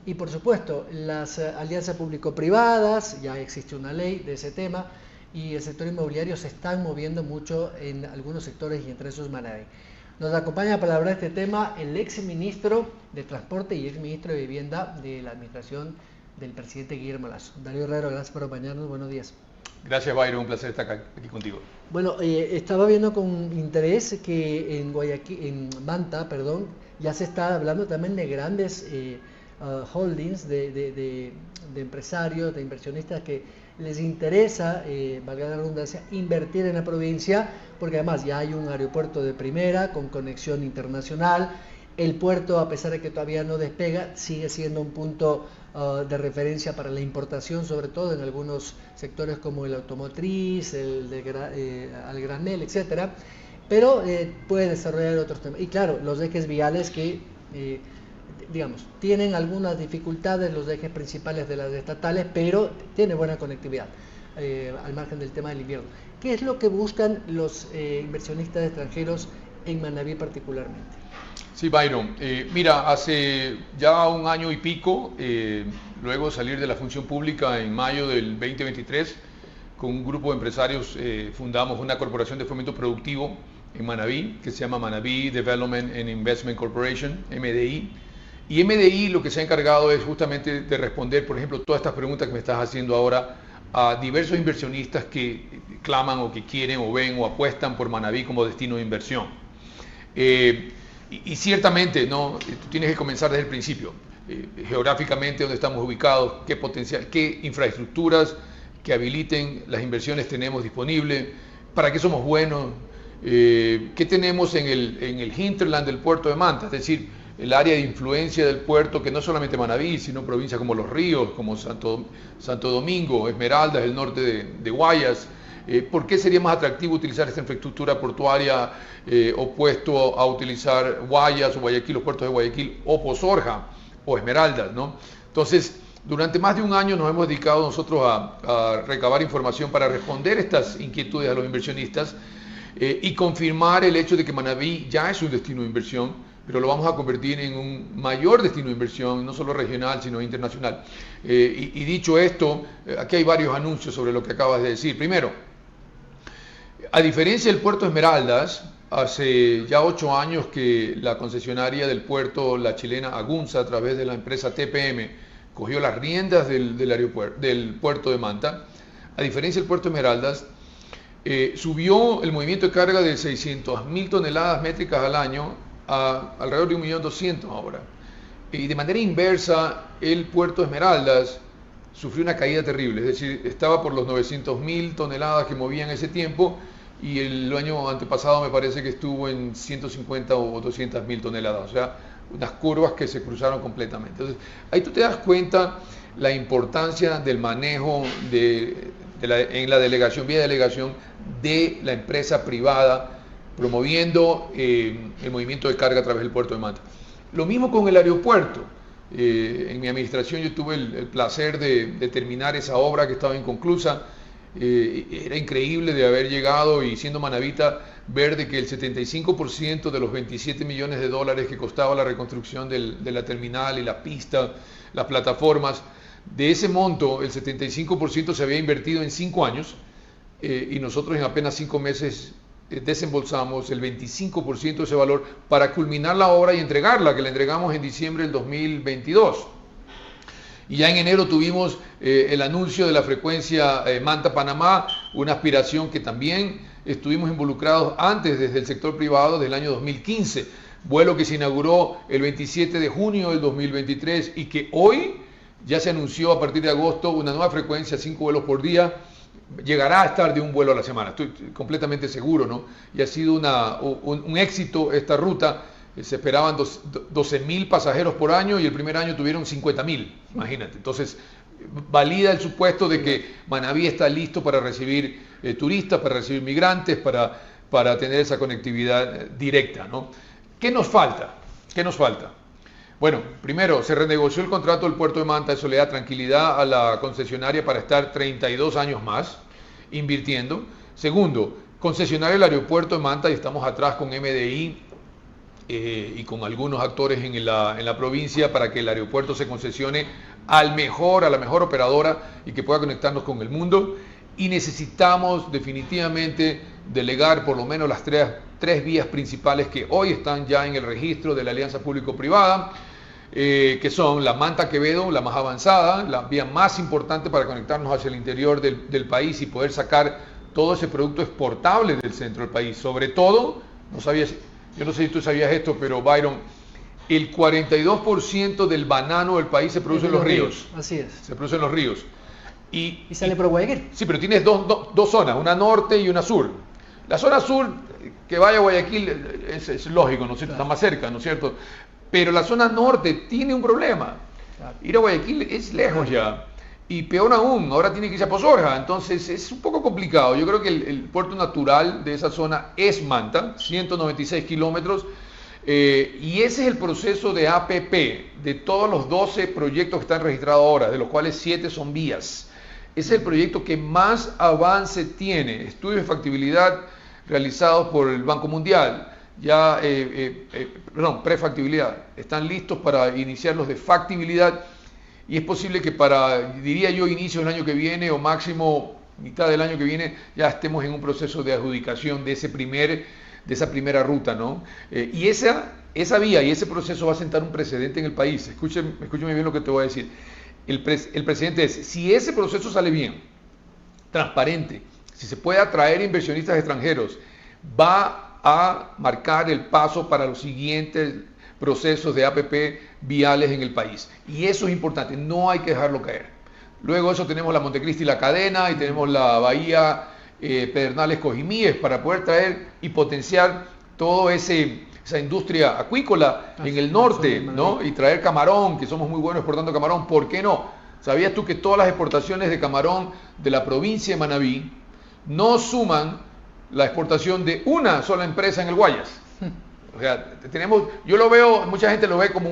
Y por supuesto, las alianzas público-privadas, ya existe una ley de ese tema, y el sector inmobiliario se están moviendo mucho en algunos sectores y entre esos Manaví. Nos acompaña para hablar de este tema el ex ministro de Transporte y ex ministro de Vivienda de la administración del presidente Guillermo Lasso. Darío Herrero, gracias por acompañarnos, buenos días. Gracias, Byron, un placer estar aquí contigo. Bueno, estaba viendo con interés que en Guayaquil, en Manta, perdón, ya se está hablando también de grandes holdings de empresarios, de inversionistas que les interesa, valga la redundancia, invertir en la provincia, porque además ya hay un aeropuerto de primera con conexión internacional. El puerto, a pesar de que todavía no despega, sigue siendo un punto de referencia para la importación, sobre todo en algunos sectores como el automotriz, al granel, etcétera. Pero puede desarrollar otros temas. Y claro, los ejes viales que, digamos, tienen algunas dificultades, los ejes principales de las estatales, pero tiene buena conectividad, al margen del tema del invierno. ¿Qué es lo que buscan los inversionistas extranjeros en Manaví particularmente? Sí, Byron, mira, hace ya un año y pico, luego de salir de la función pública en mayo del 2023, con un grupo de empresarios fundamos una corporación de fomento productivo en Manaví, que se llama Manaví Development and Investment Corporation, MDI. Y MDI lo que se ha encargado es justamente de responder, por ejemplo, todas estas preguntas que me estás haciendo ahora a diversos inversionistas que claman o que quieren o ven o apuestan por Manaví como destino de inversión. Y ciertamente, ¿no? Tú tienes que comenzar desde el principio, geográficamente dónde estamos ubicados, qué potencial, qué infraestructuras que habiliten las inversiones tenemos disponibles, para qué somos buenos, qué tenemos en el hinterland del puerto de Manta, es decir, el área de influencia del puerto, que no solamente Manaví, sino provincias como Los Ríos, como Santo Domingo, Esmeraldas, el norte de Guayas. ¿Por qué sería más atractivo utilizar esta infraestructura portuaria opuesto a utilizar Guayas o Guayaquil, los puertos de Guayaquil o Pozorja o Esmeraldas, ¿no? Entonces, durante más de un año nos hemos dedicado nosotros a recabar información para responder estas inquietudes a los inversionistas y confirmar el hecho de que Manaví ya es un destino de inversión, pero lo vamos a convertir en un mayor destino de inversión, no solo regional, sino internacional. Y dicho esto, aquí hay varios anuncios sobre lo que acabas de decir. Primero, a diferencia del puerto Esmeraldas, hace ya 8 años que la concesionaria del puerto, la chilena Agunza, a través de la empresa TPM, cogió las riendas del puerto de Manta. A diferencia del puerto Esmeraldas, subió el movimiento de carga de 600.000 toneladas métricas al año a alrededor de 1.200.000 ahora. Y de manera inversa, el puerto Esmeraldas sufrió una caída terrible, es decir, estaba por los 900.000 toneladas que movía en ese tiempo, y el año antepasado me parece que estuvo en 150 o 200.000 toneladas, o sea, unas curvas que se cruzaron completamente. Entonces, ahí tú te das cuenta la importancia del manejo en la delegación, vía delegación, de la empresa privada, promoviendo el movimiento de carga a través del puerto de Manta. Lo mismo con el aeropuerto. En mi administración yo tuve el placer de terminar esa obra que estaba inconclusa. Era increíble de haber llegado y siendo manavita ver de que el 75% de los 27 millones de dólares que costaba la reconstrucción de la terminal y la pista, las plataformas, de ese monto el 75% se había invertido en 5 años y nosotros en apenas 5 meses desembolsamos el 25% de ese valor para culminar la obra y entregarla, que la entregamos en diciembre del 2022. Y ya en enero tuvimos el anuncio de la frecuencia Manta-Panamá, una aspiración que también estuvimos involucrados antes desde el sector privado del año 2015, vuelo que se inauguró el 27 de junio del 2023 y que hoy ya se anunció a partir de agosto una nueva frecuencia, 5 vuelos por día, llegará a estar de un vuelo a la semana, estoy completamente seguro, ¿no? Y ha sido un éxito esta ruta. Se esperaban 12.000 pasajeros por año y el primer año tuvieron 50.000, imagínate. Entonces, valida el supuesto de que Manaví está listo para recibir turistas, para recibir migrantes, para tener esa conectividad directa, ¿no? ¿Qué nos falta? ¿Qué nos falta? Bueno, primero, se renegoció el contrato del puerto de Manta, eso le da tranquilidad a la concesionaria para estar 32 años más invirtiendo. Segundo, concesionar el aeropuerto de Manta, y estamos atrás con MDI, y con algunos actores en la provincia para que el aeropuerto se concesione a la mejor operadora y que pueda conectarnos con el mundo. Y necesitamos definitivamente delegar por lo menos las tres vías principales que hoy están ya en el registro de la Alianza Público-Privada, que son la Manta-Quevedo, la más avanzada, la vía más importante para conectarnos hacia el interior del país y poder sacar todo ese producto exportable del centro del país. Sobre todo, yo no sé si tú sabías esto, pero Byron, el 42% del banano del país se produce en los ríos. Así es. Se produce en los ríos. Y sale por Guayaquil. Sí, pero tienes dos zonas, una norte y una sur. La zona sur, que vaya a Guayaquil, es lógico, ¿no es cierto? Claro. Está más cerca, ¿no es cierto? Pero la zona norte tiene un problema. Claro. Ir a Guayaquil es lejos ya. Y peor aún, ahora tiene que irse a Pozorja. Entonces es un poco complicado. Yo creo que el puerto natural de esa zona es Manta, 196 kilómetros. Y ese es el proceso de APP, de todos los 12 proyectos que están registrados ahora, de los cuales 7 son vías. Ese es el proyecto que más avance tiene. Estudios de factibilidad realizados por el Banco Mundial. Prefactibilidad. Están listos para iniciar los de factibilidad y es posible que diría yo, inicio del año que viene o máximo mitad del año que viene ya estemos en un proceso de adjudicación de esa primera ruta, ¿no? Y esa vía y ese proceso va a sentar un precedente en el país. Escúcheme bien lo que te voy a decir. El presidente si ese proceso sale bien, transparente, si se puede atraer inversionistas extranjeros, va a marcar el paso para los siguientes procesos de APP viales en el país. Y eso es importante, no hay que dejarlo caer. Luego de eso tenemos la Montecristi y la Cadena, y tenemos la Bahía Pedernales Cojimíes, para poder traer y potenciar toda esa industria acuícola en el norte, ¿no? Y traer camarón, que somos muy buenos exportando camarón, ¿por qué no? ¿Sabías tú que todas las exportaciones de camarón de la provincia de Manabí no suman la exportación de una sola empresa en el Guayas? O sea, yo lo veo, mucha gente lo ve como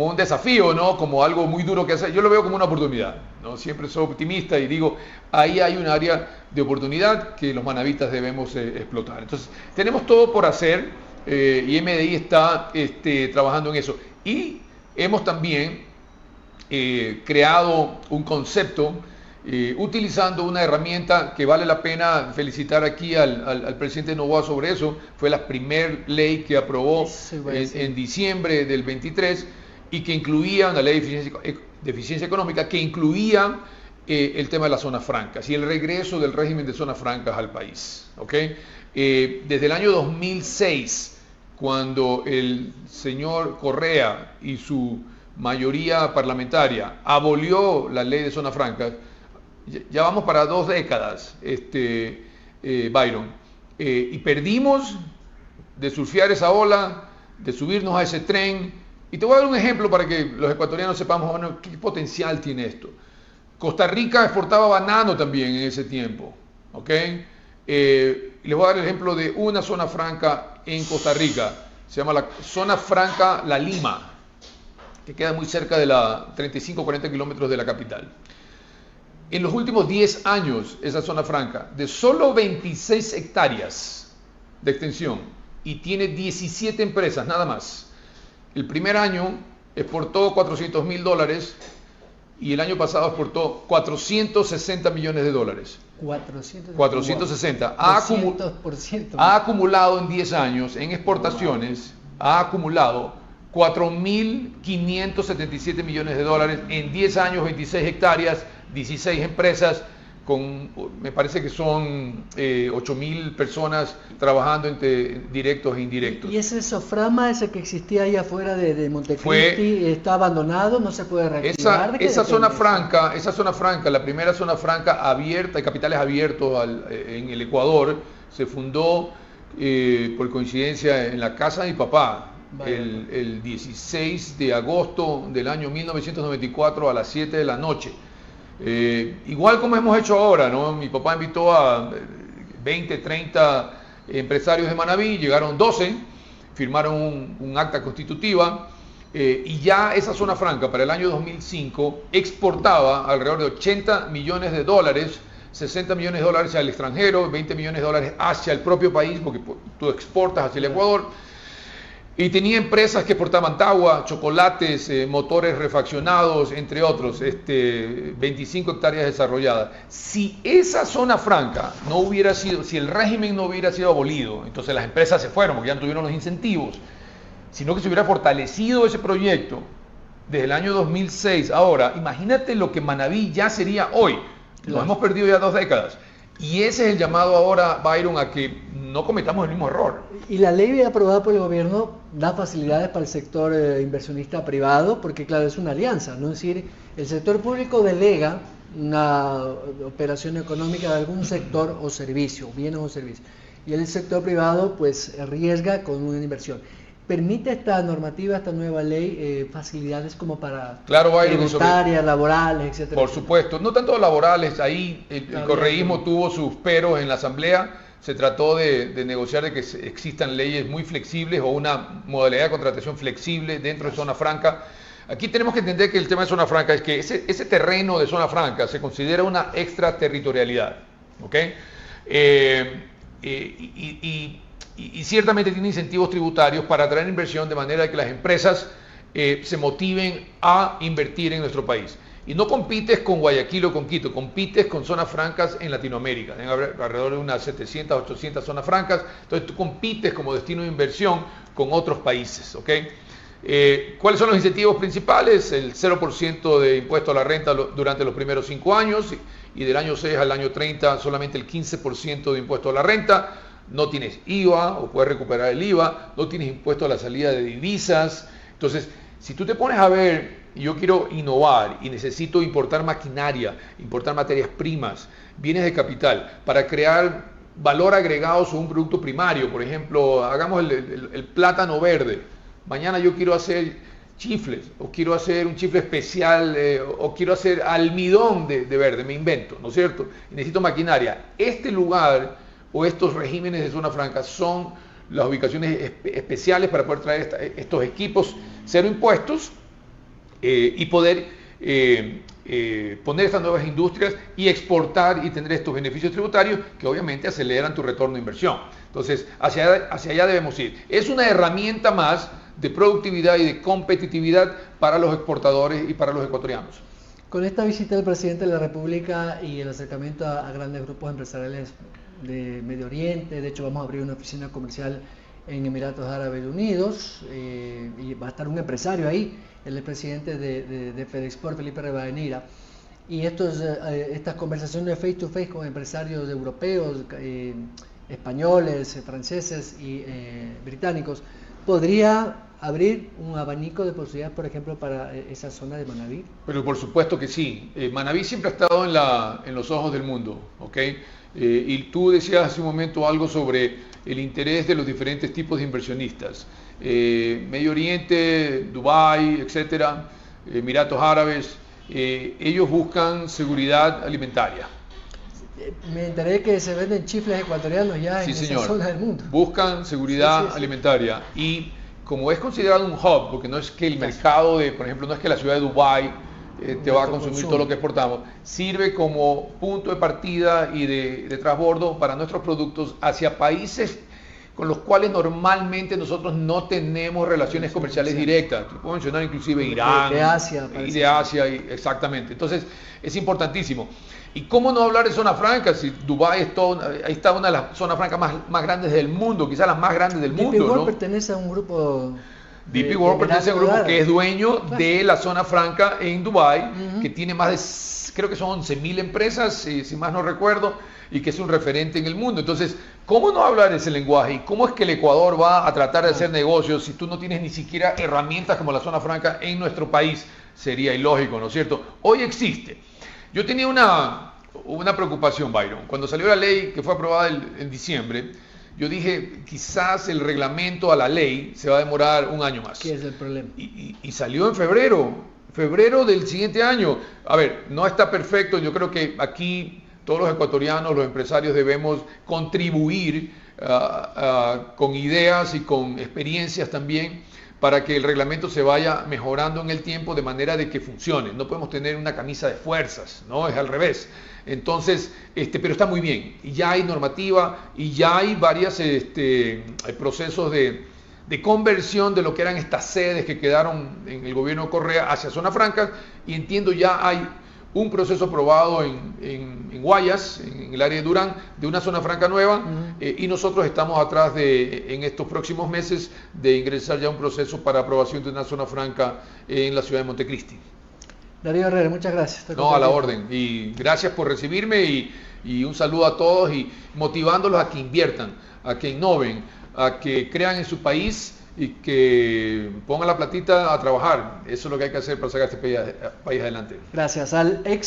un desafío, ¿no? Como algo muy duro que hacer. Yo lo veo como una oportunidad, ¿no? Siempre soy optimista y digo, ahí hay un área de oportunidad que los manavitas debemos explotar. Entonces, tenemos todo por hacer y MDI está trabajando en eso. Y hemos también creado un concepto utilizando una herramienta que vale la pena felicitar aquí al presidente Noboa sobre eso. Fue la primera ley que aprobó en diciembre del 23 y que incluía una ley de eficiencia económica que incluía el tema de las zonas francas y el regreso del régimen de zonas francas al país. ¿Okay? Desde el año 2006, cuando el señor Correa y su mayoría parlamentaria abolió la ley de zonas francas, ya vamos para 2 décadas, Byron, y perdimos de surfear esa ola, de subirnos a ese tren. Y te voy a dar un ejemplo para que los ecuatorianos sepamos qué potencial tiene esto. Costa Rica exportaba banano también en ese tiempo, ¿ok? Les voy a dar el ejemplo de una zona franca en Costa Rica, se llama la zona franca La Lima, que queda muy cerca de 35-40 kilómetros de la capital. En los últimos 10 años, esa zona franca, de solo 26 hectáreas de extensión, y tiene 17 empresas, nada más. El primer año exportó $400,000 y el año pasado exportó $460 millones. 460. Ha acumulado en 10 años en exportaciones, ha acumulado $4.577 millones en 10 años, 26 hectáreas, 16 empresas, me parece que son 8.000 personas trabajando entre directos e indirectos. ¿Y ese Soframa, ese que existía ahí afuera de Montecristi, está abandonado, no se puede reactivar? Esa zona franca, la primera zona franca abierta, de capitales abiertos en el Ecuador, se fundó por coincidencia en la casa de mi papá. El 16 de agosto del año 1994 a las 7 de la noche. Igual como hemos hecho ahora, ¿no? Mi papá invitó a 20, 30 empresarios de Manabí, llegaron 12, firmaron un acta constitutiva y ya esa zona franca para el año 2005 exportaba alrededor de $80 millones, $60 millones hacia el extranjero, $20 millones hacia el propio país, porque tú exportas hacia el Ecuador. Y tenía empresas que exportaban tagua, chocolates, motores refaccionados, entre otros, 25 hectáreas desarrolladas. Si esa zona franca no hubiera sido, si el régimen no hubiera sido abolido, entonces las empresas se fueron porque ya no tuvieron los incentivos, sino que se hubiera fortalecido ese proyecto desde el año 2006. Ahora, imagínate lo que Manabí ya sería hoy. Lo hemos perdido ya 2 décadas. Y ese es el llamado ahora, Byron, a que no cometamos el mismo error. Y la ley aprobada por el gobierno da facilidades para el sector inversionista privado, porque claro, es una alianza, ¿no? Es decir, el sector público delega una operación económica de algún sector o servicio, bienes o servicios, y el sector privado pues arriesga con una inversión. ¿Permite esta normativa, esta nueva ley, facilidades como para tributarias, laborales, etcétera? Por supuesto, no tanto laborales, ahí el correísmo tuvo sus peros en la Asamblea, se trató de negociar de que existan leyes muy flexibles o una modalidad de contratación flexible dentro de zona franca. Aquí tenemos que entender que el tema de zona franca es que ese terreno de zona franca se considera una extraterritorialidad, ¿ok? Y ciertamente tiene incentivos tributarios para atraer inversión de manera que las empresas se motiven a invertir en nuestro país. Y no compites con Guayaquil o con Quito, compites con zonas francas en Latinoamérica. Hay alrededor de unas 700, 800 zonas francas, entonces tú compites como destino de inversión con otros países, ¿ok? ¿Cuáles son los incentivos principales? El 0% de impuesto a la renta durante los primeros 5 años y del año 6 al año 30 solamente el 15% de impuesto a la renta. No tienes IVA o puedes recuperar el IVA, no tienes impuesto a la salida de divisas. Entonces, si tú te pones a ver, yo quiero innovar y necesito importar maquinaria, importar materias primas, bienes de capital, para crear valor agregado sobre un producto primario. Por ejemplo, hagamos el plátano verde. Mañana yo quiero hacer chifles, o quiero hacer un chifle especial, o quiero hacer almidón de verde, me invento, ¿no es cierto? Y necesito maquinaria. Este lugar o estos regímenes de zona franca son las ubicaciones especiales para poder traer estos equipos, cero impuestos, y poder poner estas nuevas industrias y exportar y tener estos beneficios tributarios que obviamente aceleran tu retorno de inversión. Entonces, hacia allá debemos ir. Es una herramienta más de productividad y de competitividad para los exportadores y para los ecuatorianos. Con esta visita del presidente de la República y el acercamiento a grandes grupos empresariales de Medio Oriente, de hecho vamos a abrir una oficina comercial en Emiratos Árabes Unidos, y va a estar un empresario ahí, el presidente de FedExport, Felipe Rivadeneira, y estas conversaciones face to face con empresarios europeos, españoles, franceses y británicos, podría abrir un abanico de posibilidades, por ejemplo, para esa zona de Manabí. Pero por supuesto que sí. Manabí siempre ha estado en los ojos del mundo, ¿ok? Y tú decías hace un momento algo sobre el interés de los diferentes tipos de inversionistas. Medio Oriente, Dubái, etcétera, Emiratos Árabes, ellos buscan seguridad alimentaria. Me enteré que se venden chifles ecuatorianos ya en esa zona del mundo. Buscan seguridad alimentaria y como es considerado un hub, porque no es que el mercado de, por ejemplo, no es que la ciudad de Dubái te va a consumir todo lo que exportamos, sirve como punto de partida y de transbordo para nuestros productos hacia países con los cuales normalmente nosotros no tenemos relaciones comerciales directas. Te puedo mencionar inclusive Irán, de Asia, exactamente. Entonces es importantísimo. ¿Y cómo no hablar de zona franca? Si Dubái ahí está una de las zonas francas más grandes del mundo, quizás las más grandes del mundo. DP World pertenece a un grupo. DP World pertenece a un grupo que es dueño de la zona franca en Dubái, que tiene más de, creo que son 11.000 empresas, si más no recuerdo, y que es un referente en el mundo. Entonces, ¿cómo no hablar ese lenguaje? ¿Y cómo es que el Ecuador va a tratar de hacer negocios si tú no tienes ni siquiera herramientas como la zona franca en nuestro país? Sería ilógico, ¿no es cierto? Hoy existe. Yo tenía una preocupación, Byron. Cuando salió la ley que fue aprobada en diciembre, yo dije, quizás el reglamento a la ley se va a demorar un año más. ¿Qué es el problema? Y salió en febrero del siguiente año. A ver, no está perfecto. Yo creo que aquí todos los ecuatorianos, los empresarios debemos contribuir con ideas y con experiencias también para que el reglamento se vaya mejorando en el tiempo de manera de que funcione. No podemos tener una camisa de fuerzas, ¿no? Es al revés. Entonces, pero está muy bien. Y ya hay normativa y ya hay varios procesos de de conversión de lo que eran estas sedes que quedaron en el gobierno de Correa hacia zonas francas, y entiendo ya hay un proceso aprobado en Guayas, en el área de Durán, de una zona franca nueva, y nosotros estamos atrás en estos próximos meses de ingresar ya un proceso para aprobación de una zona franca en la ciudad de Montecristi. Darío Herrera, muchas gracias. No, a la orden, y gracias por recibirme, y un saludo a todos, y motivándolos a que inviertan, a que innoven, a que crean en su país y que pongan la platita a trabajar. Eso es lo que hay que hacer para sacar este país adelante. Gracias al ex